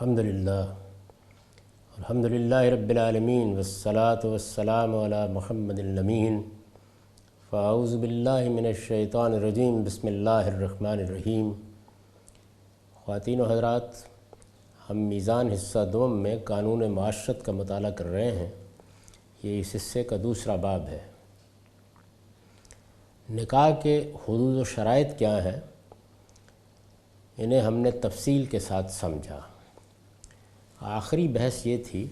الحمدللہ رب العالمین والصلاة والسلام علی محمد الامین فاعوذ باللہ من الشیطان الرجیم بسم اللہ الرحمن الرحیم۔ خواتین و حضرات، ہم میزان حصہ دوم میں قانون معاشرت کا مطالعہ کر رہے ہیں۔ یہ اس حصے کا دوسرا باب ہے۔ نکاح کے حدود و شرائط کیا ہیں، انہیں ہم نے تفصیل کے ساتھ سمجھا۔ آخری بحث یہ تھی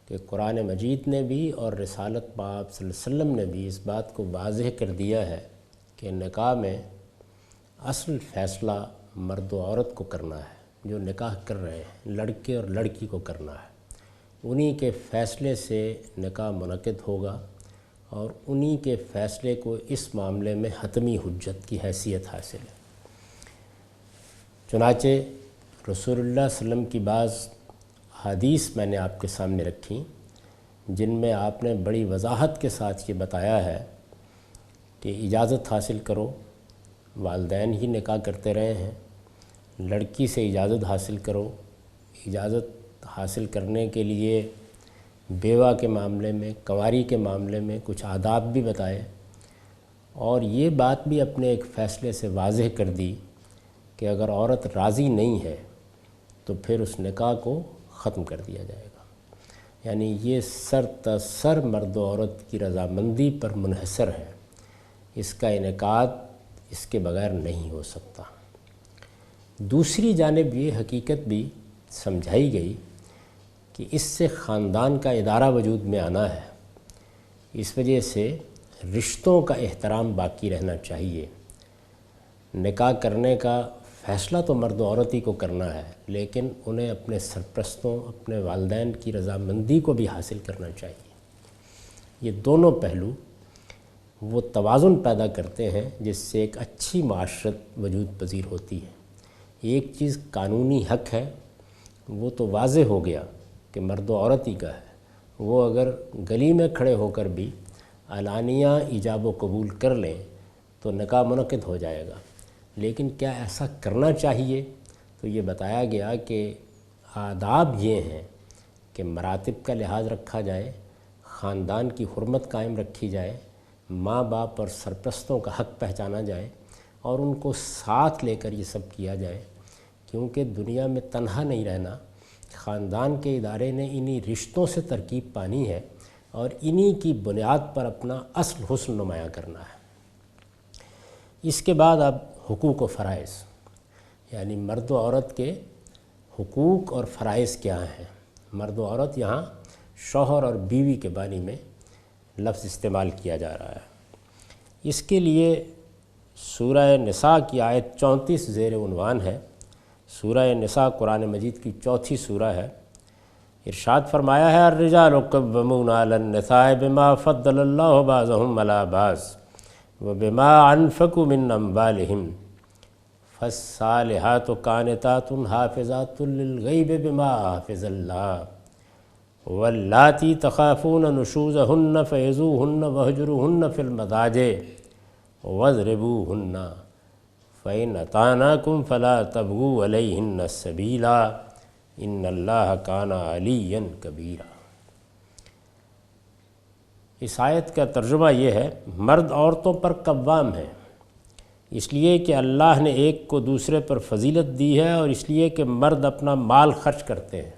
کہ قرآن مجید نے بھی اور رسالت پاک صلی اللہ علیہ وسلم نے بھی اس بات کو واضح کر دیا ہے کہ نکاح میں اصل فیصلہ مرد و عورت کو کرنا ہے۔ جو نکاح کر رہے ہیں لڑکے اور لڑکی کو کرنا ہے، انہی کے فیصلے سے نکاح منعقد ہوگا اور انہی کے فیصلے کو اس معاملے میں حتمی حجت کی حیثیت حاصل ہے۔ چنانچہ رسول اللہ صلی اللہ علیہ وسلم کی بعض حدیث میں نے آپ کے سامنے رکھی، جن میں آپ نے بڑی وضاحت کے ساتھ یہ بتایا ہے کہ اجازت حاصل کرو، والدین ہی نکاح کرتے رہے ہیں، لڑکی سے اجازت حاصل کرو، اجازت حاصل کرنے کے لیے بیوہ کے معاملے میں، کنواری کے معاملے میں کچھ آداب بھی بتائے، اور یہ بات بھی اپنے ایک فیصلے سے واضح کر دی کہ اگر عورت راضی نہیں ہے تو پھر اس نکاح کو ختم کر دیا جائے گا۔ یعنی یہ سر تسر مرد و عورت کی رضامندی پر منحصر ہے، اس کا انعقاد اس کے بغیر نہیں ہو سکتا۔ دوسری جانب یہ حقیقت بھی سمجھائی گئی کہ اس سے خاندان کا ادارہ وجود میں آنا ہے، اس وجہ سے رشتوں کا احترام باقی رہنا چاہیے۔ نکاح کرنے کا فیصلہ تو مرد و عورت ہی کو کرنا ہے، لیکن انہیں اپنے سرپرستوں، اپنے والدین کی رضامندی کو بھی حاصل کرنا چاہیے۔ یہ دونوں پہلو وہ توازن پیدا کرتے ہیں جس سے ایک اچھی معاشرت وجود پذیر ہوتی ہے۔ ایک چیز قانونی حق ہے، وہ تو واضح ہو گیا کہ مرد و عورت ہی کا ہے، وہ اگر گلی میں کھڑے ہو کر بھی علانیہ ایجاب و قبول کر لیں تو نکاح منعقد ہو جائے گا۔ لیکن کیا ایسا کرنا چاہیے؟ تو یہ بتایا گیا کہ آداب یہ ہیں کہ مراتب کا لحاظ رکھا جائے، خاندان کی حرمت قائم رکھی جائے، ماں باپ اور سرپرستوں کا حق پہچانا جائے اور ان کو ساتھ لے کر یہ سب کیا جائے، کیونکہ دنیا میں تنہا نہیں رہنا۔ خاندان کے ادارے نے انہی رشتوں سے ترکیب پانی ہے اور انہی کی بنیاد پر اپنا اصل حسن نمایاں کرنا ہے۔ اس کے بعد اب حقوق و فرائض، یعنی مرد و عورت کے حقوق اور فرائض کیا ہیں۔ مرد و عورت یہاں شوہر اور بیوی کے بانی میں لفظ استعمال کیا جا رہا ہے۔ اس کے لیے سورہ نساء کی آیت 34 زیر عنوان ہے۔ سورہ نساء قرآن مجید کی چوتھی سورہ ہے۔ ارشاد فرمایا ہے، الرجال قوامون علی النساء بما فضل اللہ بعضهم علی بعض وبما انفقوا من اموالهم فالصالحات قانتات حافظات للغیب بما حفظ اللہ واللاتی تخافون نشوزهن فعظوهن واہجروهن فی المضاجع واضربوهن فإن أطعناكم فلا تبغوا علیہن السبیلا ان اللہ کان علیا کبیرا۔ اس آیت کا ترجمہ یہ ہے، مرد عورتوں پر قوام ہے، اس لیے کہ اللہ نے ایک کو دوسرے پر فضیلت دی ہے اور اس لیے کہ مرد اپنا مال خرچ کرتے ہیں۔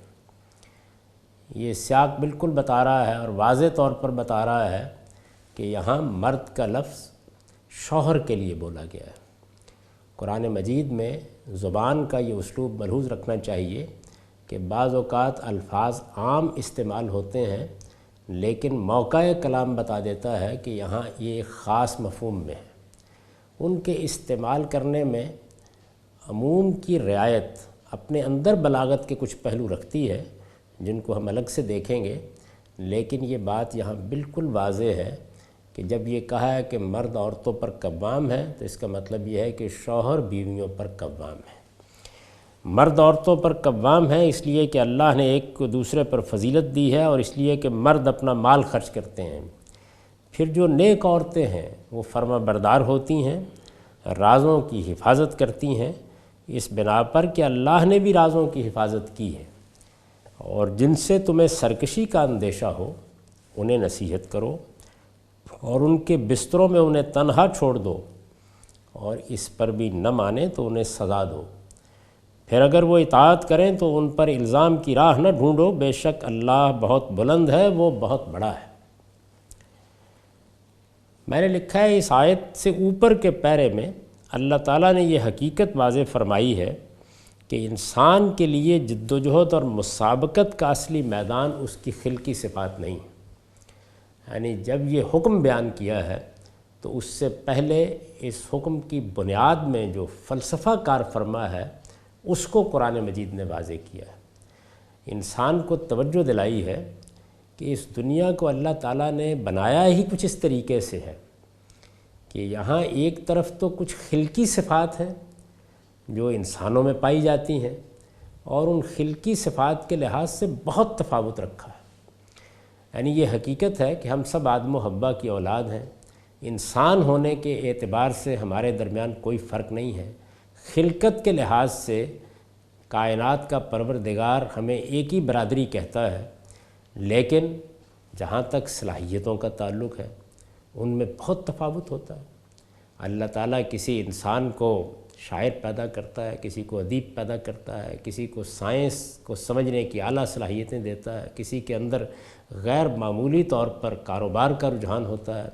یہ سیاق بالکل بتا رہا ہے اور واضح طور پر بتا رہا ہے کہ یہاں مرد کا لفظ شوہر کے لیے بولا گیا ہے۔ قرآن مجید میں زبان کا یہ اسلوب ملحوظ رکھنا چاہیے کہ بعض اوقات الفاظ عام استعمال ہوتے ہیں، لیکن موقع کلام بتا دیتا ہے کہ یہاں یہ ایک خاص مفہوم میں ہے۔ ان کے استعمال کرنے میں عموم کی رعایت اپنے اندر بلاغت کے کچھ پہلو رکھتی ہے جن کو ہم الگ سے دیکھیں گے، لیکن یہ بات یہاں بالکل واضح ہے کہ جب یہ کہا ہے کہ مرد عورتوں پر قوام ہے تو اس کا مطلب یہ ہے کہ شوہر بیویوں پر قوام ہے۔ مرد عورتوں پر قوام ہے اس لیے کہ اللہ نے ایک کو دوسرے پر فضیلت دی ہے اور اس لیے کہ مرد اپنا مال خرچ کرتے ہیں۔ پھر جو نیک عورتیں ہیں وہ فرما بردار ہوتی ہیں، رازوں کی حفاظت کرتی ہیں، اس بنا پر کہ اللہ نے بھی رازوں کی حفاظت کی ہے، اور جن سے تمہیں سرکشی کا اندیشہ ہو انہیں نصیحت کرو اور ان کے بستروں میں انہیں تنہا چھوڑ دو، اور اس پر بھی نہ مانے تو انہیں سزا دو، پھر اگر وہ اطاعت کریں تو ان پر الزام کی راہ نہ ڈھونڈو، بے شک اللہ بہت بلند ہے، وہ بہت بڑا ہے۔ میں نے لکھا ہے اس آیت سے اوپر کے پیرے میں اللہ تعالیٰ نے یہ حقیقت واضح فرمائی ہے کہ انسان کے لیے جد و جہد اور مسابقت کا اصلی میدان اس کی خلقی صفات نہیں ہے۔ یعنی جب یہ حکم بیان کیا ہے تو اس سے پہلے اس حکم کی بنیاد میں جو فلسفہ کار فرما ہے اس کو قرآن مجید نے واضح کیا ہے، انسان کو توجہ دلائی ہے کہ اس دنیا کو اللہ تعالیٰ نے بنایا ہی کچھ اس طریقے سے ہے کہ یہاں ایک طرف تو کچھ خلقی صفات ہیں جو انسانوں میں پائی جاتی ہیں، اور ان خلقی صفات کے لحاظ سے بہت تفاوت رکھا ہے۔ یعنی یہ حقیقت ہے کہ ہم سب آدم و حوا کی اولاد ہیں، انسان ہونے کے اعتبار سے ہمارے درمیان کوئی فرق نہیں ہے، خلقت کے لحاظ سے کائنات کا پروردگار ہمیں ایک ہی برادری کہتا ہے، لیکن جہاں تک صلاحیتوں کا تعلق ہے ان میں بہت تفاوت ہوتا ہے۔ اللہ تعالیٰ کسی انسان کو شاعر پیدا کرتا ہے، کسی کو ادیب پیدا کرتا ہے، کسی کو سائنس کو سمجھنے کی اعلیٰ صلاحیتیں دیتا ہے، کسی کے اندر غیر معمولی طور پر کاروبار کا رجحان ہوتا ہے۔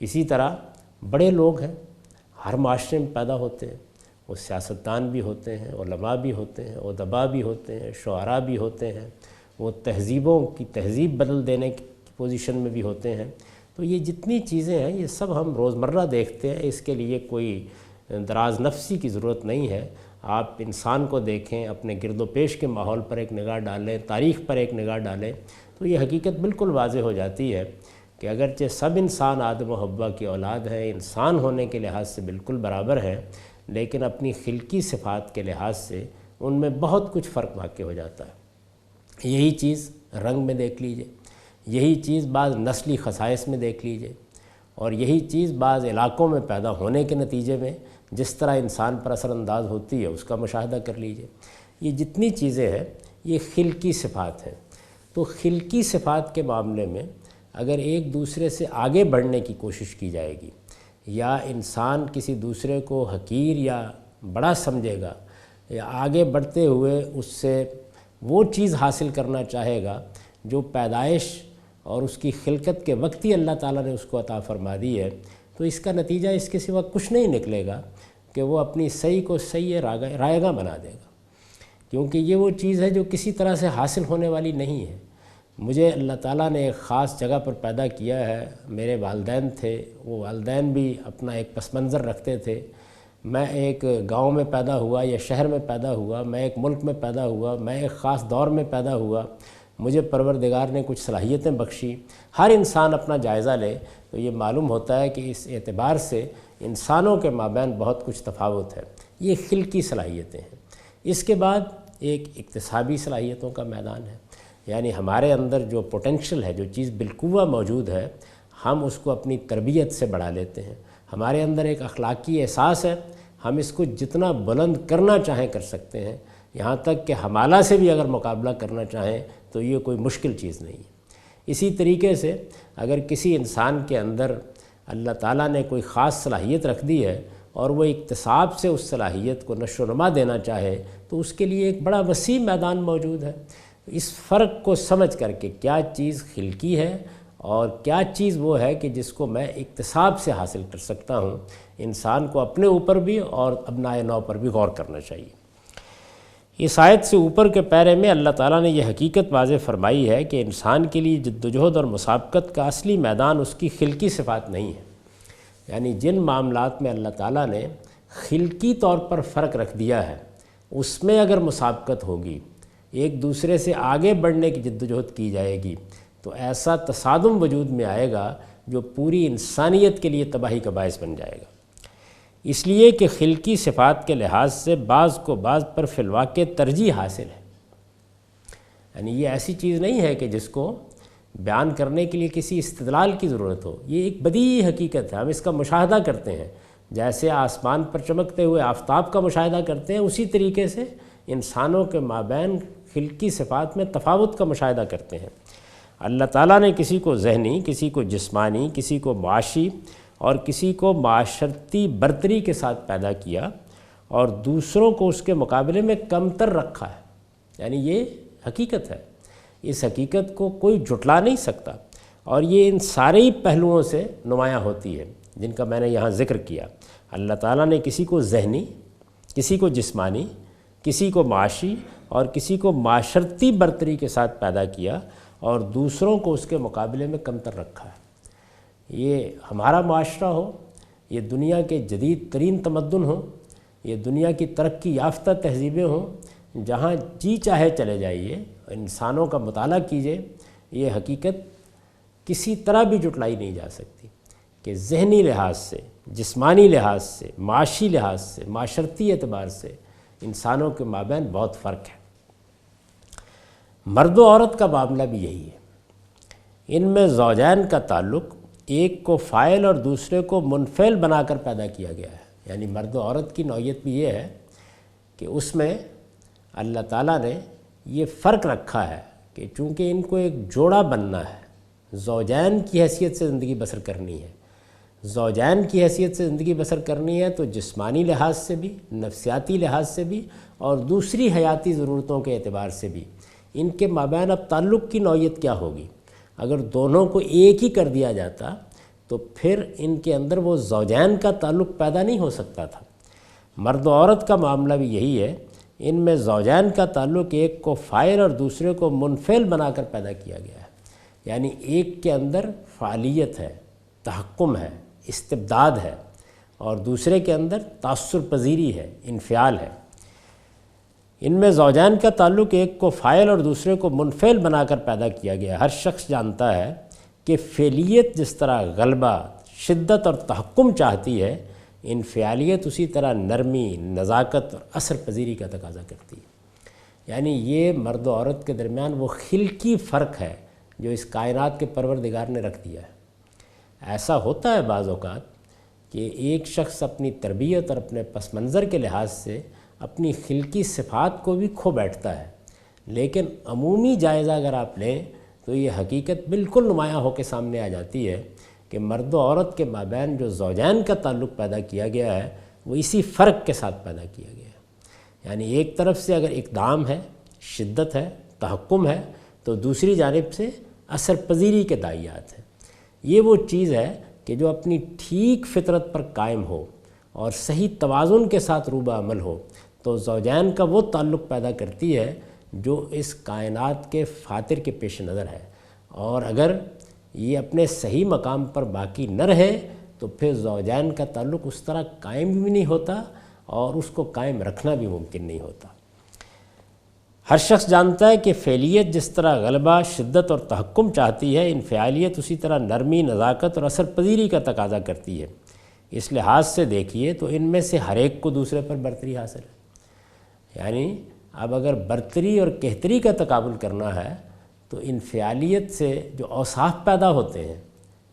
اسی طرح بڑے لوگ ہیں، ہر معاشرے میں پیدا ہوتے ہیں، وہ سیاستدان بھی ہوتے ہیں، علماء بھی ہوتے ہیں، ادباء بھی ہوتے ہیں، شعراء بھی ہوتے ہیں، وہ تہذیبوں کی تہذیب بدل دینے کی پوزیشن میں بھی ہوتے ہیں۔ تو یہ جتنی چیزیں ہیں یہ سب ہم روزمرہ دیکھتے ہیں، اس کے لیے کوئی دراز نفسی کی ضرورت نہیں ہے۔ آپ انسان کو دیکھیں، اپنے گرد و پیش کے ماحول پر ایک نگاہ ڈالیں، تاریخ پر ایک نگاہ ڈالیں، تو یہ حقیقت بالکل واضح ہو جاتی ہے کہ اگرچہ سب انسان آدم و حوا کی اولاد ہیں، انسان ہونے کے لحاظ سے بالکل برابر ہیں، لیکن اپنی خلقی صفات کے لحاظ سے ان میں بہت کچھ فرق واقع ہو جاتا ہے۔ یہی چیز رنگ میں دیکھ لیجئے، یہی چیز بعض نسلی خصائص میں دیکھ لیجئے، اور یہی چیز بعض علاقوں میں پیدا ہونے کے نتیجے میں جس طرح انسان پر اثر انداز ہوتی ہے اس کا مشاہدہ کر لیجئے۔ یہ جتنی چیزیں ہیں یہ خلقی صفات ہیں۔ تو خلقی صفات کے معاملے میں اگر ایک دوسرے سے آگے بڑھنے کی کوشش کی جائے گی، یا انسان کسی دوسرے کو حقیر یا بڑا سمجھے گا، یا آگے بڑھتے ہوئے اس سے وہ چیز حاصل کرنا چاہے گا جو پیدائش اور اس کی خلقت کے وقت ہی اللہ تعالیٰ نے اس کو عطا فرما دی ہے، تو اس کا نتیجہ اس کے سوا کچھ نہیں نکلے گا کہ وہ اپنی صحیح کو صحیح رائے گاں بنا دے گا، کیونکہ یہ وہ چیز ہے جو کسی طرح سے حاصل ہونے والی نہیں ہے۔ مجھے اللہ تعالیٰ نے ایک خاص جگہ پر پیدا کیا ہے، میرے والدین تھے، وہ والدین بھی اپنا ایک پس منظر رکھتے تھے، میں ایک گاؤں میں پیدا ہوا یا شہر میں پیدا ہوا، میں ایک ملک میں پیدا ہوا، میں ایک خاص دور میں پیدا ہوا، مجھے پروردگار نے کچھ صلاحیتیں بخشی۔ ہر انسان اپنا جائزہ لے تو یہ معلوم ہوتا ہے کہ اس اعتبار سے انسانوں کے مابین بہت کچھ تفاوت ہے۔ یہ خلقی صلاحیتیں ہیں۔ اس کے بعد ایک اکتسابی صلاحیتوں کا میدان ہے، یعنی ہمارے اندر جو پوٹینشل ہے، جو چیز بالقوہ موجود ہے، ہم اس کو اپنی تربیت سے بڑھا لیتے ہیں۔ ہمارے اندر ایک اخلاقی احساس ہے، ہم اس کو جتنا بلند کرنا چاہیں کر سکتے ہیں، یہاں تک کہ حمالہ سے بھی اگر مقابلہ کرنا چاہیں تو یہ کوئی مشکل چیز نہیں ہے۔ اسی طریقے سے اگر کسی انسان کے اندر اللہ تعالیٰ نے کوئی خاص صلاحیت رکھ دی ہے اور وہ اکتساب سے اس صلاحیت کو نشو و نما دینا چاہے تو اس کے لیے ایک بڑا وسیع میدان موجود ہے۔ اس فرق کو سمجھ کر کے کیا چیز خلقی ہے اور کیا چیز وہ ہے کہ جس کو میں اکتساب سے حاصل کر سکتا ہوں، انسان کو اپنے اوپر بھی اور ابنائے نو پر بھی غور کرنا چاہیے۔ اس آیت سے اوپر کے پیرے میں اللہ تعالیٰ نے یہ حقیقت واضح فرمائی ہے کہ انسان کے لیے جد و جہد اور مسابقت کا اصلی میدان اس کی خلقی صفات نہیں ہے، یعنی جن معاملات میں اللہ تعالیٰ نے خلقی طور پر فرق رکھ دیا ہے اس میں اگر مسابقت ہوگی، ایک دوسرے سے آگے بڑھنے کی جد و جہد کی جائے گی، تو ایسا تصادم وجود میں آئے گا جو پوری انسانیت کے لیے تباہی کا باعث بن جائے گا۔ اس لیے کہ خلقی صفات کے لحاظ سے بعض کو بعض پر فی الواقع ترجیح حاصل ہے، یعنی یہ ایسی چیز نہیں ہے کہ جس کو بیان کرنے کے لیے کسی استدلال کی ضرورت ہو، یہ ایک بدیہی حقیقت ہے، ہم اس کا مشاہدہ کرتے ہیں۔ جیسے آسمان پر چمکتے ہوئے آفتاب کا مشاہدہ کرتے ہیں، اسی طریقے سے انسانوں کے مابین خلقی صفات میں تفاوت کا مشاہدہ کرتے ہیں۔ اللہ تعالیٰ نے کسی کو ذہنی، کسی کو جسمانی، کسی کو معاشی اور کسی کو معاشرتی برتری کے ساتھ پیدا کیا اور دوسروں کو اس کے مقابلے میں کمتر رکھا ہے۔ یعنی یہ حقیقت ہے، اس حقیقت کو کوئی جھٹلا نہیں سکتا، اور یہ ان سارے ہی پہلوؤں سے نمایاں ہوتی ہے جن کا میں نے یہاں ذکر کیا۔ اللہ تعالیٰ نے کسی کو ذہنی، کسی کو جسمانی، کسی کو معاشی اور کسی کو معاشرتی برتری کے ساتھ پیدا کیا اور دوسروں کو اس کے مقابلے میں کمتر رکھا ہے۔ یہ ہمارا معاشرہ ہو، یہ دنیا کے جدید ترین تمدن ہو، یہ دنیا کی ترقی یافتہ تہذیبیں ہوں، جہاں جی چاہے چلے جائیے، انسانوں کا مطالعہ کیجئے، یہ حقیقت کسی طرح بھی جھٹلائی نہیں جا سکتی کہ ذہنی لحاظ سے، جسمانی لحاظ سے، معاشی لحاظ سے، معاشرتی اعتبار سے انسانوں کے مابین بہت فرق ہے۔ مرد و عورت کا معاملہ بھی یہی ہے۔ ان میں زوجین کا تعلق ایک کو فاعل اور دوسرے کو منفعل بنا کر پیدا کیا گیا ہے۔ یعنی مرد و عورت کی نوعیت بھی یہ ہے کہ اس میں اللہ تعالیٰ نے یہ فرق رکھا ہے کہ چونکہ ان کو ایک جوڑا بننا ہے، زوجین کی حیثیت سے زندگی بسر کرنی ہے، زوجین کی حیثیت سے زندگی بسر کرنی ہے تو جسمانی لحاظ سے بھی، نفسیاتی لحاظ سے بھی اور دوسری حیاتی ضرورتوں کے اعتبار سے بھی ان کے مابین اب تعلق کی نوعیت کیا ہوگی۔ اگر دونوں کو ایک ہی کر دیا جاتا تو پھر ان کے اندر وہ زوجین کا تعلق پیدا نہیں ہو سکتا تھا۔ مرد و عورت کا معاملہ بھی یہی ہے، ان میں زوجین کا تعلق ایک کو فاعل اور دوسرے کو منفعل بنا کر پیدا کیا گیا ہے۔ یعنی ایک کے اندر فعالیت ہے، تحکم ہے، استبداد ہے، اور دوسرے کے اندر تاثر پذیری ہے، انفعال ہے۔ ان میں زوجین کا تعلق ایک کو فاعل اور دوسرے کو منفعل بنا کر پیدا کیا گیا ہے۔ ہر شخص جانتا ہے کہ فعلیت جس طرح غلبہ، شدت اور تحکم چاہتی ہے، انفعالیت اسی طرح نرمی، نزاکت اور اثر پذیری کا تقاضا کرتی ہے۔ یعنی یہ مرد و عورت کے درمیان وہ خلقی فرق ہے جو اس کائنات کے پروردگار نے رکھ دیا ہے۔ ایسا ہوتا ہے بعض اوقات کہ ایک شخص اپنی تربیت اور اپنے پس منظر کے لحاظ سے اپنی خلقی صفات کو بھی کھو بیٹھتا ہے، لیکن عمومی جائزہ اگر آپ لیں تو یہ حقیقت بالکل نمایاں ہو کے سامنے آ جاتی ہے کہ مرد و عورت کے مابین جو زوجین کا تعلق پیدا کیا گیا ہے وہ اسی فرق کے ساتھ پیدا کیا گیا ہے۔ یعنی ایک طرف سے اگر اقدام ہے، شدت ہے، تحکم ہے، تو دوسری جانب سے اثر پذیری کے داعیات ہیں۔ یہ وہ چیز ہے کہ جو اپنی ٹھیک فطرت پر قائم ہو اور صحیح توازن کے ساتھ روبہ عمل ہو تو زوجین کا وہ تعلق پیدا کرتی ہے جو اس کائنات کے فاتر کے پیش نظر ہے، اور اگر یہ اپنے صحیح مقام پر باقی نہ رہے تو پھر زوجین کا تعلق اس طرح قائم بھی نہیں ہوتا اور اس کو قائم رکھنا بھی ممکن نہیں ہوتا۔ ہر شخص جانتا ہے کہ فعلیت جس طرح غلبہ، شدت اور تحکم چاہتی ہے، انفعالیت اسی طرح نرمی، نزاکت اور اثر پذیری کا تقاضا کرتی ہے۔ اس لحاظ سے دیکھیے تو ان میں سے ہر ایک کو دوسرے پر برتری حاصل ہے۔ یعنی اب اگر برتری اور کہتری کا تقابل کرنا ہے تو انفعالیت سے جو اوصاف پیدا ہوتے ہیں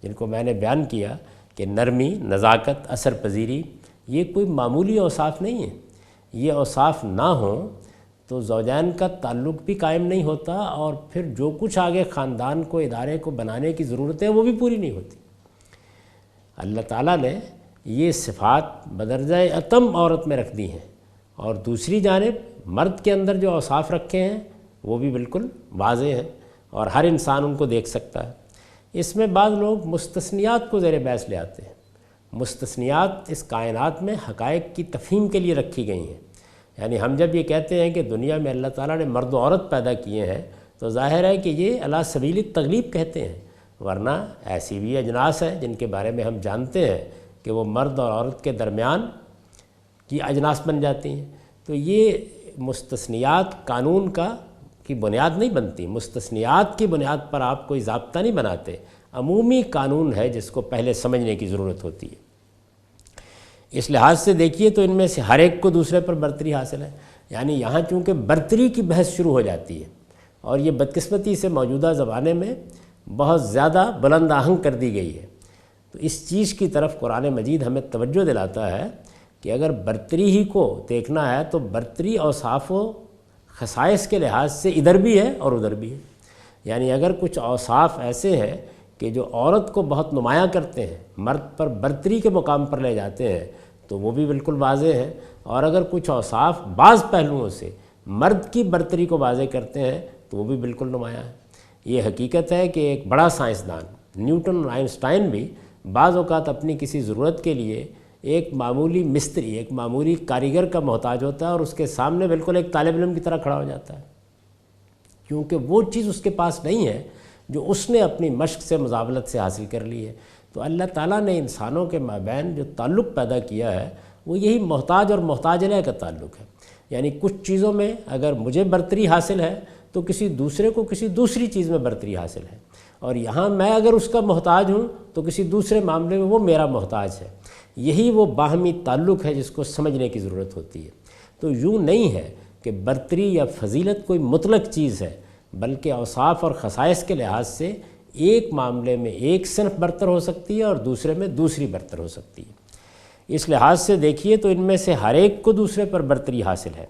جن کو میں نے بیان کیا کہ نرمی، نزاکت، اثر پذیری، یہ کوئی معمولی اوصاف نہیں ہیں۔ یہ اوصاف نہ ہوں تو زوجین کا تعلق بھی قائم نہیں ہوتا، اور پھر جو کچھ آگے خاندان کو، ادارے کو بنانے کی ضرورت ہے وہ بھی پوری نہیں ہوتی۔ اللہ تعالیٰ نے یہ صفات بدرجہ اتم عورت میں رکھ دی ہیں، اور دوسری جانب مرد کے اندر جو اوصاف رکھے ہیں وہ بھی بالکل واضح ہیں اور ہر انسان ان کو دیکھ سکتا ہے۔ اس میں بعض لوگ مستثنیات کو زیر بحث لے آتے ہیں۔ مستثنیات اس کائنات میں حقائق کی تفہیم کے لیے رکھی گئی ہیں۔ یعنی ہم جب یہ کہتے ہیں کہ دنیا میں اللہ تعالیٰ نے مرد و عورت پیدا کیے ہیں تو ظاہر ہے کہ یہ علی سبیل التغلیب کہتے ہیں، ورنہ ایسی بھی اجناس ہیں جن کے بارے میں ہم جانتے ہیں کہ وہ مرد اور عورت کے درمیان کی اجناس بن جاتی ہیں۔ تو یہ مستثنیات قانون کی بنیاد نہیں بنتی، مستثنیات کی بنیاد پر آپ کوئی ضابطہ نہیں بناتے، عمومی قانون ہے جس کو پہلے سمجھنے کی ضرورت ہوتی ہے۔ اس لحاظ سے دیکھیے تو ان میں سے ہر ایک کو دوسرے پر برتری حاصل ہے۔ یعنی یہاں چونکہ برتری کی بحث شروع ہو جاتی ہے، اور یہ بدقسمتی سے موجودہ زمانے میں بہت زیادہ بلند آہنگ کر دی گئی ہے۔ تو اس چیز کی طرف قرآن مجید ہمیں توجہ دلاتا ہے کہ اگر برتری ہی کو دیکھنا ہے تو برتری اوصاف و خصائص کے لحاظ سے ادھر بھی ہے اور ادھر بھی ہے. یعنی اگر کچھ اوصاف ایسے ہیں کہ جو عورت کو بہت نمایاں کرتے ہیں، مرد پر برتری کے مقام پر لے جاتے ہیں، تو وہ بھی بالکل واضح ہے. اور اگر کچھ اوصاف بعض پہلوؤں سے مرد کی برتری کو واضح کرتے ہیں تو وہ بھی بالکل نمایاں ہے. یہ حقیقت ہے کہ ایک بڑا سائنسدان نیوٹن اور آئنسٹائن بھی بعض اوقات اپنی کسی ضرورت کے لیے ایک معمولی مستری، ایک معمولی کاریگر کا محتاج ہوتا ہے اور اس کے سامنے بالکل ایک طالب علم کی طرح کھڑا ہو جاتا ہے، کیونکہ وہ چیز اس کے پاس نہیں ہے جو اس نے اپنی مشق سے، مزاولت سے حاصل کر لی ہے. تو اللہ تعالیٰ نے انسانوں کے مابین جو تعلق پیدا کیا ہے وہ یہی محتاج اور محتاج علیہ کا تعلق ہے. یعنی کچھ چیزوں میں اگر مجھے برتری حاصل ہے تو کسی دوسرے کو کسی دوسری چیز میں برتری حاصل ہے، اور یہاں میں اگر اس کا محتاج ہوں تو کسی دوسرے معاملے میں وہ میرا محتاج ہے. یہی وہ باہمی تعلق ہے جس کو سمجھنے کی ضرورت ہوتی ہے. تو یوں نہیں ہے کہ برتری یا فضیلت کوئی مطلق چیز ہے، بلکہ اوصاف اور خصائص کے لحاظ سے ایک معاملے میں ایک صنف برتر ہو سکتی ہے اور دوسرے میں دوسری برتر ہو سکتی ہے. اس لحاظ سے دیکھیے تو ان میں سے ہر ایک کو دوسرے پر برتری حاصل ہے.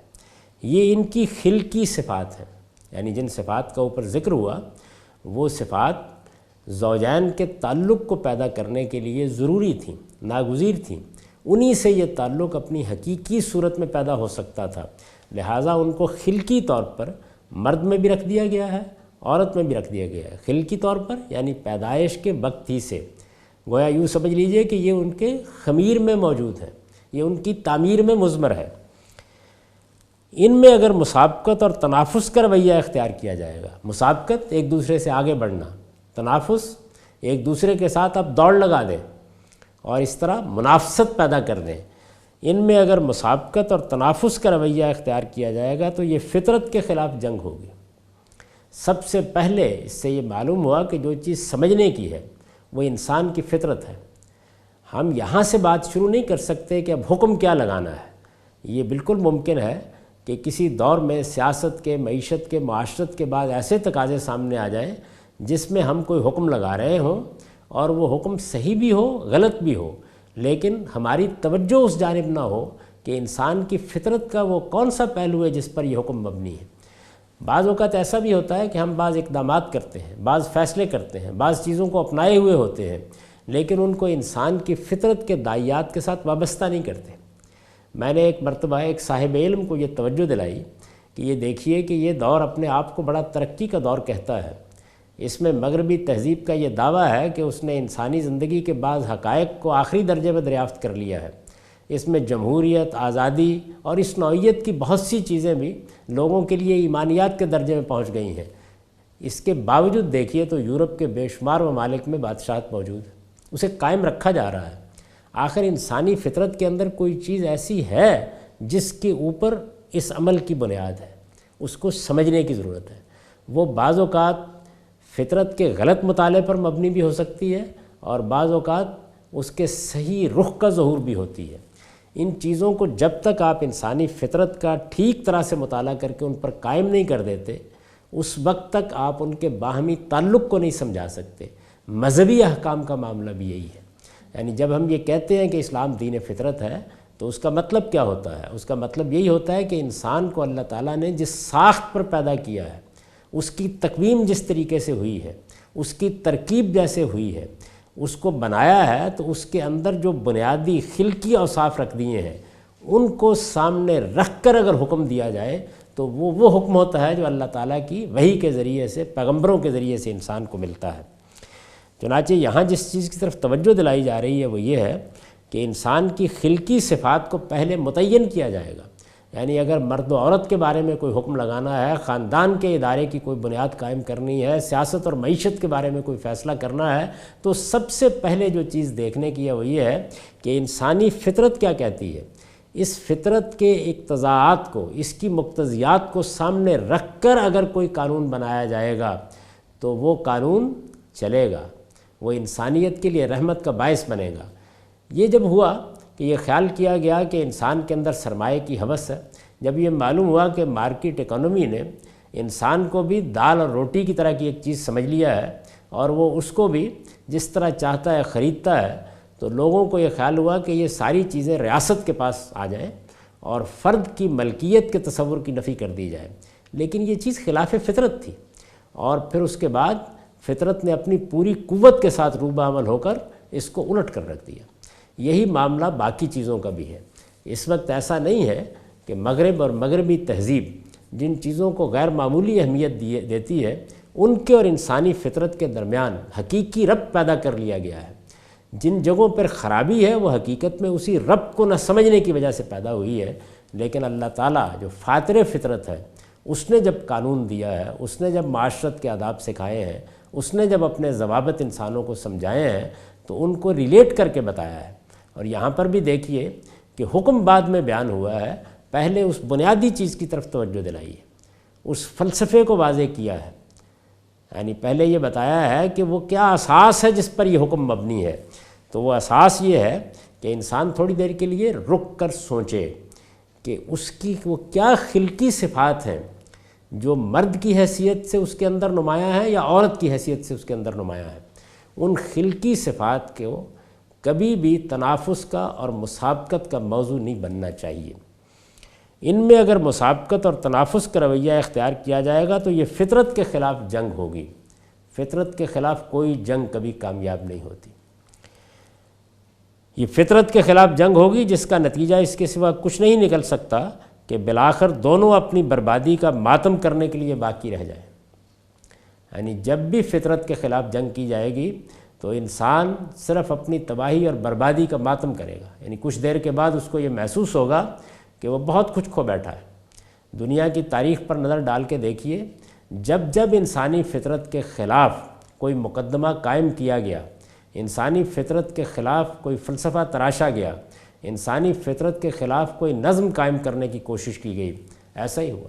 یہ ان کی خلقی صفات ہیں، یعنی جن صفات کا اوپر ذکر ہوا وہ صفات زوجین کے تعلق کو پیدا کرنے کے لیے ضروری تھیں، ناگزیر تھیں. انہی سے یہ تعلق اپنی حقیقی صورت میں پیدا ہو سکتا تھا. لہٰذا ان کو خلقی طور پر مرد میں بھی رکھ دیا گیا ہے، عورت میں بھی رکھ دیا گیا ہے. خلقی طور پر یعنی پیدائش کے وقت ہی سے، گویا یوں سمجھ لیجئے کہ یہ ان کے خمیر میں موجود ہے، یہ ان کی تعمیر میں مضمر ہے. ان میں اگر مسابقت اور تنافس کا رویہ اختیار کیا جائے گا، مسابقت ایک دوسرے سے آگے بڑھنا، تنافس ایک دوسرے کے ساتھ آپ دوڑ لگا دیں اور اس طرح منافست پیدا کر دیں، ان میں اگر مسابقت اور تنافس کا رویہ اختیار کیا جائے گا تو یہ فطرت کے خلاف جنگ ہوگی. سب سے پہلے اس سے یہ معلوم ہوا کہ جو چیز سمجھنے کی ہے وہ انسان کی فطرت ہے. ہم یہاں سے بات شروع نہیں کر سکتے کہ اب حکم کیا لگانا ہے. یہ بالکل ممکن ہے کہ کسی دور میں سیاست کے، معیشت کے، معاشرت کے بعد ایسے تقاضے سامنے آ جائیں جس میں ہم کوئی حکم لگا رہے ہوں اور وہ حکم صحیح بھی ہو، غلط بھی ہو، لیکن ہماری توجہ اس جانب نہ ہو کہ انسان کی فطرت کا وہ کون سا پہلو ہے جس پر یہ حکم مبنی ہے. بعض اوقات ایسا بھی ہوتا ہے کہ ہم بعض اقدامات کرتے ہیں، بعض فیصلے کرتے ہیں، بعض چیزوں کو اپنائے ہوئے ہوتے ہیں، لیکن ان کو انسان کی فطرت کے داعیات کے ساتھ وابستہ نہیں کرتے. میں نے ایک مرتبہ ایک صاحب علم کو یہ توجہ دلائی کہ یہ دیکھیے کہ یہ دور اپنے آپ کو بڑا ترقی کا دور کہتا ہے. اس میں مغربی تہذیب کا یہ دعویٰ ہے کہ اس نے انسانی زندگی کے بعض حقائق کو آخری درجے میں دریافت کر لیا ہے. اس میں جمہوریت، آزادی اور اس نوعیت کی بہت سی چیزیں بھی لوگوں کے لیے ایمانیات کے درجے میں پہنچ گئی ہیں. اس کے باوجود دیکھیے تو یورپ کے بے شمار ممالک میں بادشاہت موجود ہے، اسے قائم رکھا جا رہا ہے. آخر انسانی فطرت کے اندر کوئی چیز ایسی ہے جس کے اوپر اس عمل کی بنیاد ہے، اس کو سمجھنے کی ضرورت ہے. وہ بعض اوقات فطرت کے غلط مطالعے پر مبنی بھی ہو سکتی ہے اور بعض اوقات اس کے صحیح رخ کا ظہور بھی ہوتی ہے. ان چیزوں کو جب تک آپ انسانی فطرت کا ٹھیک طرح سے مطالعہ کر کے ان پر قائم نہیں کر دیتے، اس وقت تک آپ ان کے باہمی تعلق کو نہیں سمجھا سکتے. مذہبی احکام کا معاملہ بھی یہی ہے. یعنی جب ہم یہ کہتے ہیں کہ اسلام دین فطرت ہے تو اس کا مطلب کیا ہوتا ہے؟ اس کا مطلب یہی ہوتا ہے کہ انسان کو اللہ تعالیٰ نے جس ساخت پر پیدا کیا ہے، اس کی تکوین جس طریقے سے ہوئی ہے، اس کی ترکیب جیسے ہوئی ہے، اس کو بنایا ہے تو اس کے اندر جو بنیادی خلقی اوصاف رکھ دیے ہیں ان کو سامنے رکھ کر اگر حکم دیا جائے تو وہ حکم ہوتا ہے جو اللہ تعالیٰ کی وحی کے ذریعے سے، پیغمبروں کے ذریعے سے انسان کو ملتا ہے. چنانچہ یہاں جس چیز کی طرف توجہ دلائی جا رہی ہے وہ یہ ہے کہ انسان کی خلقی صفات کو پہلے متعین کیا جائے گا. یعنی اگر مرد و عورت کے بارے میں کوئی حکم لگانا ہے، خاندان کے ادارے کی کوئی بنیاد قائم کرنی ہے، سیاست اور معیشت کے بارے میں کوئی فیصلہ کرنا ہے، تو سب سے پہلے جو چیز دیکھنے کی ہے وہ یہ ہے کہ انسانی فطرت کیا کہتی ہے. اس فطرت کے اقتضاءات کو، اس کی مقتضیات کو سامنے رکھ کر اگر کوئی قانون بنایا جائے گا تو وہ قانون چلے گا، وہ انسانیت کے لیے رحمت کا باعث بنے گا. یہ جب ہوا کہ یہ خیال کیا گیا کہ انسان کے اندر سرمایہ کی ہوس ہے، جب یہ معلوم ہوا کہ مارکیٹ اکانومی نے انسان کو بھی دال اور روٹی کی طرح کی ایک چیز سمجھ لیا ہے اور وہ اس کو بھی جس طرح چاہتا ہے خریدتا ہے، تو لوگوں کو یہ خیال ہوا کہ یہ ساری چیزیں ریاست کے پاس آ جائیں اور فرد کی ملکیت کے تصور کی نفی کر دی جائے، لیکن یہ چیز خلاف فطرت تھی، اور پھر اس کے بعد فطرت نے اپنی پوری قوت کے ساتھ روبہ عمل ہو کر اس کو الٹ کر رکھ دیا۔ یہی معاملہ باقی چیزوں کا بھی ہے۔ اس وقت ایسا نہیں ہے کہ مغرب اور مغربی تہذیب جن چیزوں کو غیر معمولی اہمیت دیتی ہے، ان کے اور انسانی فطرت کے درمیان حقیقی ربط پیدا کر لیا گیا ہے۔ جن جگہوں پر خرابی ہے وہ حقیقت میں اسی ربط کو نہ سمجھنے کی وجہ سے پیدا ہوئی ہے، لیکن اللہ تعالیٰ جو فاطر فطرت ہے، اس نے جب قانون دیا ہے، اس نے جب معاشرت کے آداب سکھائے ہیں، اس نے جب اپنے ضوابط انسانوں کو سمجھائے ہیں، تو ان کو ریلیٹ کر کے بتایا ہے۔ اور یہاں پر بھی دیکھیے کہ حکم بعد میں بیان ہوا ہے، پہلے اس بنیادی چیز کی طرف توجہ دلائی ہے، اس فلسفے کو واضح کیا ہے، یعنی پہلے یہ بتایا ہے کہ وہ کیا اساس ہے جس پر یہ حکم مبنی ہے۔ تو وہ اساس یہ ہے کہ انسان تھوڑی دیر کے لیے رک کر سوچے کہ اس کی وہ کیا خلقی صفات ہیں جو مرد کی حیثیت سے اس کے اندر نمایاں ہیں یا عورت کی حیثیت سے اس کے اندر نمایاں ہیں۔ ان خلقی صفات کو کبھی بھی تنافس کا اور مسابقت کا موضوع نہیں بننا چاہیے۔ ان میں اگر مسابقت اور تنافس کا رویہ اختیار کیا جائے گا تو یہ فطرت کے خلاف جنگ ہوگی۔ فطرت کے خلاف کوئی جنگ کبھی کامیاب نہیں ہوتی۔ یہ فطرت کے خلاف جنگ ہوگی جس کا نتیجہ اس کے سوا کچھ نہیں نکل سکتا کہ بالآخر دونوں اپنی بربادی کا ماتم کرنے کے لیے باقی رہ جائیں۔ یعنی جب بھی فطرت کے خلاف جنگ کی جائے گی تو انسان صرف اپنی تباہی اور بربادی کا ماتم کرے گا، یعنی کچھ دیر کے بعد اس کو یہ محسوس ہوگا کہ وہ بہت کچھ کھو بیٹھا ہے۔ دنیا کی تاریخ پر نظر ڈال کے دیکھیے، جب جب انسانی فطرت کے خلاف کوئی مقدمہ قائم کیا گیا، انسانی فطرت کے خلاف کوئی فلسفہ تراشا گیا، انسانی فطرت کے خلاف کوئی نظم قائم کرنے کی کوشش کی گئی، ایسا ہی ہوا۔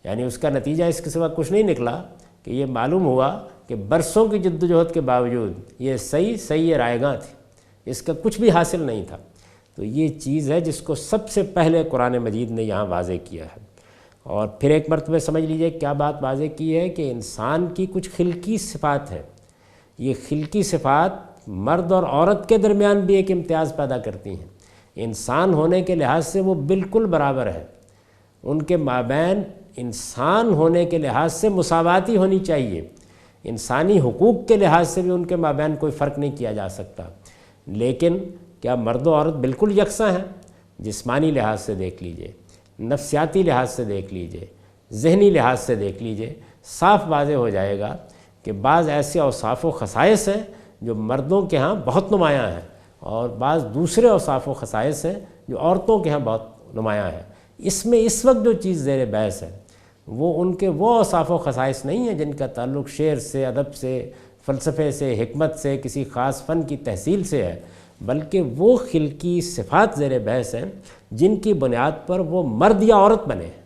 یعنی اس کا نتیجہ اس کے سوا کچھ نہیں نکلا کہ یہ معلوم ہوا کہ برسوں کی جد و جہد کے باوجود یہ صحیح رائے گاں تھی، اس کا کچھ بھی حاصل نہیں تھا۔ تو یہ چیز ہے جس کو سب سے پہلے قرآن مجید نے یہاں واضح کیا ہے۔ اور پھر ایک مرتبہ سمجھ لیجئے کیا بات واضح کی ہے کہ انسان کی کچھ خلقی صفات ہیں، یہ خلقی صفات مرد اور عورت کے درمیان بھی ایک امتیاز پیدا کرتی ہیں۔ انسان ہونے کے لحاظ سے وہ بالکل برابر ہے، ان کے مابین انسان ہونے کے لحاظ سے مساواتی ہونی چاہیے، انسانی حقوق کے لحاظ سے بھی ان کے مابین کوئی فرق نہیں کیا جا سکتا۔ لیکن کیا مرد و عورت بالکل یکساں ہیں؟ جسمانی لحاظ سے دیکھ لیجئے، نفسیاتی لحاظ سے دیکھ لیجئے، ذہنی لحاظ سے دیکھ لیجئے، صاف واضح ہو جائے گا کہ بعض ایسے اوصاف و خصائص ہیں جو مردوں کے ہاں بہت نمایاں ہیں، اور بعض دوسرے اوصاف و خصائص ہیں جو عورتوں کے ہاں بہت نمایاں ہیں۔ اس میں اس وقت جو چیز زیر بحث ہے وہ ان کے وہ اوصاف و خصائص نہیں ہیں جن کا تعلق شعر سے، ادب سے، فلسفے سے، حکمت سے، کسی خاص فن کی تحصیل سے ہے، بلکہ وہ خلقی صفات زیر بحث ہیں جن کی بنیاد پر وہ مرد یا عورت بنے ہیں۔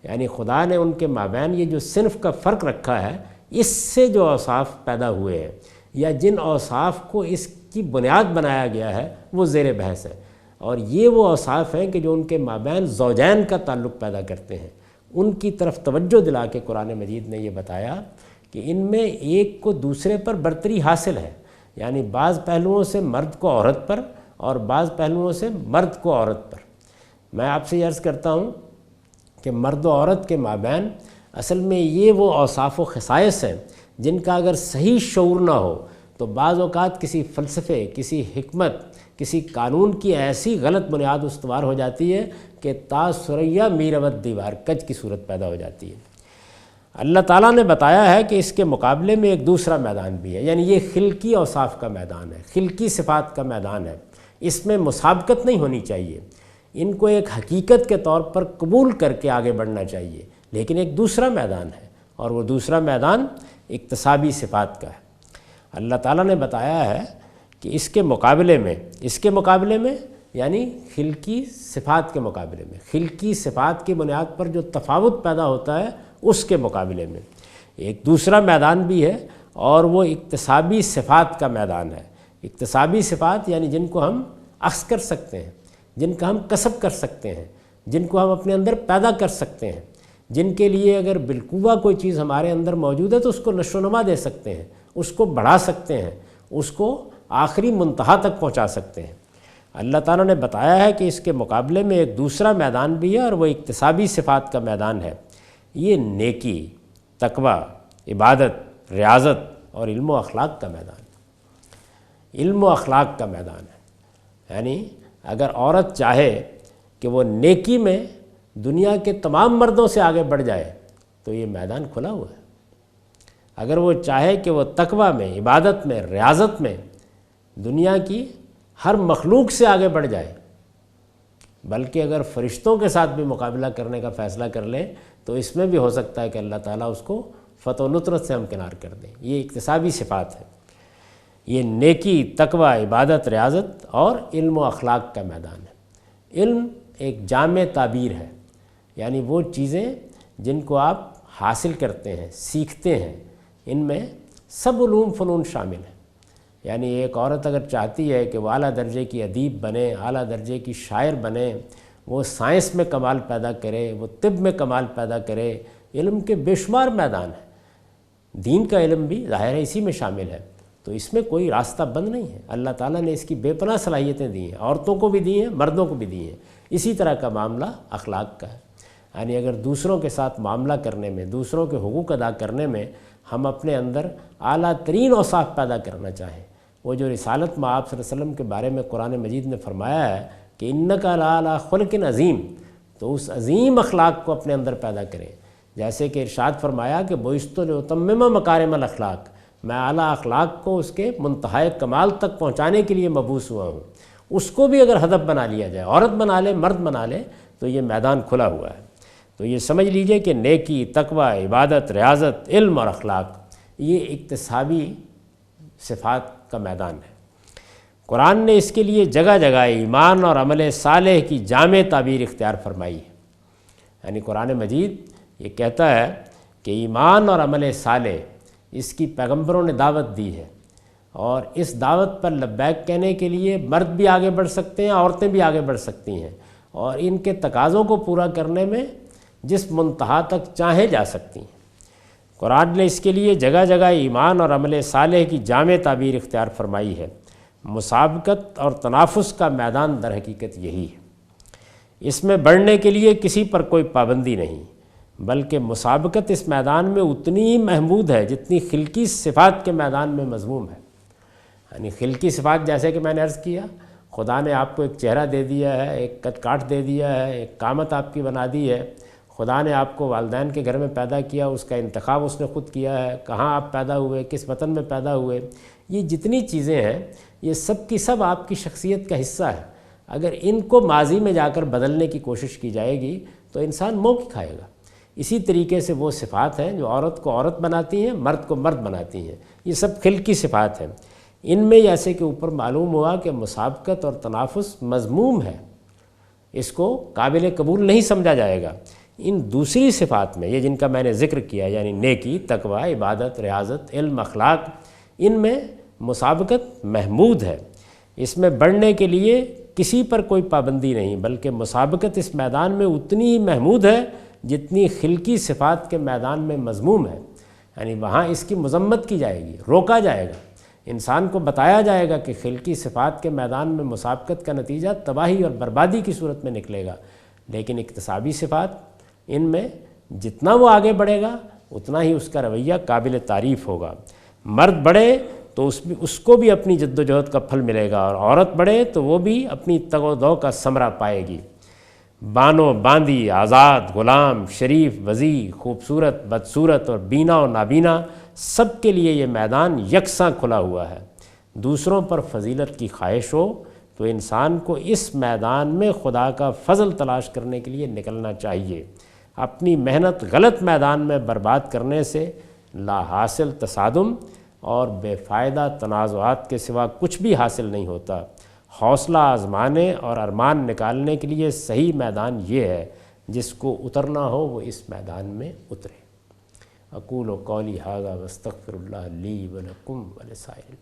یعنی خدا نے ان کے مابین یہ جو صنف کا فرق رکھا ہے، اس سے جو اوصاف پیدا ہوئے ہیں یا جن اوصاف کو اس کی بنیاد بنایا گیا ہے وہ زیر بحث ہے، اور یہ وہ اوصاف ہیں کہ جو ان کے مابین زوجین کا تعلق پیدا کرتے ہیں۔ ان کی طرف توجہ دلا کے قرآن مجید نے یہ بتایا کہ ان میں ایک کو دوسرے پر برتری حاصل ہے، یعنی بعض پہلوؤں سے مرد کو عورت پر اور بعض پہلوؤں سے مرد کو عورت پر۔ میں آپ سے عرض کرتا ہوں کہ مرد و عورت کے مابین اصل میں یہ وہ اوصاف و خصائص ہیں جن کا اگر صحیح شعور نہ ہو تو بعض اوقات کسی فلسفے، کسی حکمت، کسی قانون کی ایسی غلط بنیاد استوار ہو جاتی ہے کہ تا ثریا میرود دیوار کج کی صورت پیدا ہو جاتی ہے۔ اللہ تعالیٰ نے بتایا ہے کہ اس کے مقابلے میں ایک دوسرا میدان بھی ہے، یعنی یہ خلقی اوصاف کا میدان ہے، خلقی صفات کا میدان ہے۔ اس میں مسابقت نہیں ہونی چاہیے، ان کو ایک حقیقت کے طور پر قبول کر کے آگے بڑھنا چاہیے، لیکن ایک دوسرا میدان ہے، اور وہ دوسرا میدان اکتسابی صفات کا ہے۔ اللہ تعالیٰ نے بتایا ہے کہ اس کے مقابلے میں یعنی خلقی صفات کے مقابلے میں، خلقی صفات کی بنیاد پر جو تفاوت پیدا ہوتا ہے اس کے مقابلے میں ایک دوسرا میدان بھی ہے، اور وہ اکتسابی صفات کا میدان ہے۔ اکتسابی صفات یعنی جن کو ہم اخذ کر سکتے ہیں، جن کا ہم کسب کر سکتے ہیں، جن کو ہم اپنے اندر پیدا کر سکتے ہیں، جن کے لیے اگر بالقوہ کوئی چیز ہمارے اندر موجود ہے تو اس کو نشو و نما دے سکتے ہیں، اس کو بڑھا سکتے ہیں، اس کو آخری منتہا تک پہنچا سکتے ہیں۔ اللہ تعالیٰ نے بتایا ہے کہ اس کے مقابلے میں ایک دوسرا میدان بھی ہے، اور وہ اکتسابی صفات کا میدان ہے۔ یہ نیکی، تقوی، عبادت، ریاضت اور علم و اخلاق کا میدان ہے۔ علم و اخلاق کا میدان ہے، یعنی اگر عورت چاہے کہ وہ نیکی میں دنیا کے تمام مردوں سے آگے بڑھ جائے تو یہ میدان کھلا ہوا ہے۔ اگر وہ چاہے کہ وہ تقوی میں، عبادت میں، ریاضت میں دنیا کی ہر مخلوق سے آگے بڑھ جائے، بلکہ اگر فرشتوں کے ساتھ بھی مقابلہ کرنے کا فیصلہ کر لے تو اس میں بھی ہو سکتا ہے کہ اللہ تعالیٰ اس کو فتح و نصرت سے ہمکنار کر دیں۔ یہ اکتسابی صفات ہے۔ یہ نیکی، تقوی، عبادت، ریاضت اور علم و اخلاق کا میدان ہے۔ علم ایک جامع تعبیر ہے، یعنی وہ چیزیں جن کو آپ حاصل کرتے ہیں، سیکھتے ہیں، ان میں سب علوم فنون شامل ہیں۔ یعنی ایک عورت اگر چاہتی ہے کہ وہ اعلیٰ درجے کی ادیب بنے، اعلیٰ درجے کی شاعر بنے، وہ سائنس میں کمال پیدا کرے، وہ طب میں کمال پیدا کرے، علم کے بے شمار میدان ہیں۔ دین کا علم بھی ظاہر ہے اسی میں شامل ہے، تو اس میں کوئی راستہ بند نہیں ہے۔ اللہ تعالیٰ نے اس کی بے پناہ صلاحیتیں دی ہیں، عورتوں کو بھی دی ہیں، مردوں کو بھی دی ہیں۔ اسی طرح کا معاملہ اخلاق کا ہے، یعنی اگر دوسروں کے ساتھ معاملہ کرنے میں، دوسروں کے حقوق ادا کرنے میں ہم اپنے اندر اعلیٰ ترین اوصاف پیدا کرنا چاہیں، وہ جو رسالت مآب صلی اللہ علیہ وسلم کے بارے میں قرآن مجید نے فرمایا ہے کہ انک لعلی خلق عظیم، تو اس عظیم اخلاق کو اپنے اندر پیدا کریں۔ جیسے کہ ارشاد فرمایا کہ بعثت لأتمم مکارم الاخلاق، میں اعلیٰ اخلاق کو اس کے منتہائے کمال تک پہنچانے کے لیے مبعوث ہوا ہوں۔ اس کو بھی اگر ہدف بنا لیا جائے، عورت بنا لے، مرد بنا لے، تو یہ میدان کھلا ہوا ہے۔ تو یہ سمجھ لیجئے کہ نیکی، تقوی، عبادت، ریاضت، علم اور اخلاق یہ اکتسابی صفات کا میدان ہے۔ قرآن نے اس کے لیے جگہ جگہ ایمان اور عمل صالح کی جامع تعبیر اختیار فرمائی ہے۔ یعنی قرآن مجید یہ کہتا ہے کہ ایمان اور عمل صالح اس کی پیغمبروں نے دعوت دی ہے، اور اس دعوت پر لبیک کہنے کے لیے مرد بھی آگے بڑھ سکتے ہیں، عورتیں بھی آگے بڑھ سکتی ہیں، اور ان کے تقاضوں کو پورا کرنے میں جس منتہا تک چاہیں جا سکتی ہیں۔ قرآن نے اس کے لیے جگہ جگہ ایمان اور عمل صالح کی جامع تعبیر اختیار فرمائی ہے۔ مسابقت اور تنافس کا میدان در حقیقت یہی ہے۔ اس میں بڑھنے کے لیے کسی پر کوئی پابندی نہیں، بلکہ مسابقت اس میدان میں اتنی محمود ہے جتنی خلقی صفات کے میدان میں مذموم ہے۔ یعنی خلقی صفات جیسے کہ میں نے عرض کیا، خدا نے آپ کو ایک چہرہ دے دیا ہے، ایک قد کاٹ دے دیا ہے، ایک قامت آپ کی بنا دی ہے، خدا نے آپ کو والدین کے گھر میں پیدا کیا، اس کا انتخاب اس نے خود کیا ہے، کہاں آپ پیدا ہوئے، کس وطن میں پیدا ہوئے، یہ جتنی چیزیں ہیں یہ سب کی سب آپ کی شخصیت کا حصہ ہے۔ اگر ان کو ماضی میں جا کر بدلنے کی کوشش کی جائے گی تو انسان موقع کھائے گا۔ اسی طریقے سے وہ صفات ہیں جو عورت کو عورت بناتی ہیں، مرد کو مرد بناتی ہیں، یہ سب خلقی صفات ہیں۔ ان میں جیسے کہ اوپر معلوم ہوا کہ مسابقت اور تنافس مذموم ہے، اس کو قابل قبول نہیں سمجھا جائے گا۔ ان دوسری صفات میں، یہ جن کا میں نے ذکر کیا، یعنی نیکی، تقوی، عبادت، ریاضت، علم، اخلاق، ان میں مسابقت محمود ہے۔ اس میں بڑھنے کے لیے کسی پر کوئی پابندی نہیں، بلکہ مسابقت اس میدان میں اتنی محمود ہے جتنی خلقی صفات کے میدان میں مذموم ہے۔ یعنی وہاں اس کی مذمت کی جائے گی، روکا جائے گا، انسان کو بتایا جائے گا کہ خلقی صفات کے میدان میں مسابقت کا نتیجہ تباہی اور بربادی کی صورت میں نکلے گا، لیکن اکتسابی صفات ان میں جتنا وہ آگے بڑھے گا اتنا ہی اس کا رویہ قابل تعریف ہوگا۔ مرد بڑھے تو اس کو بھی اپنی جد و جہد کا پھل ملے گا، اور عورت بڑھے تو وہ بھی اپنی تگ و دو کا ثمرہ پائے گی۔ بانو باندی، آزاد، غلام، شریف، وضیع، خوبصورت، بدصورت اور بینا و نابینا، سب کے لیے یہ میدان یکساں کھلا ہوا ہے۔ دوسروں پر فضیلت کی خواہش ہو تو انسان کو اس میدان میں خدا کا فضل تلاش کرنے کے لیے نکلنا چاہیے۔ اپنی محنت غلط میدان میں برباد کرنے سے لا حاصل تصادم اور بے فائدہ تنازعات کے سوا کچھ بھی حاصل نہیں ہوتا۔ حوصلہ آزمانے اور ارمان نکالنے کے لیے صحیح میدان یہ ہے، جس کو اترنا ہو وہ اس میدان میں اترے۔ اقول قولی ھذا واستغفر اللہ لی ولکم ولسائر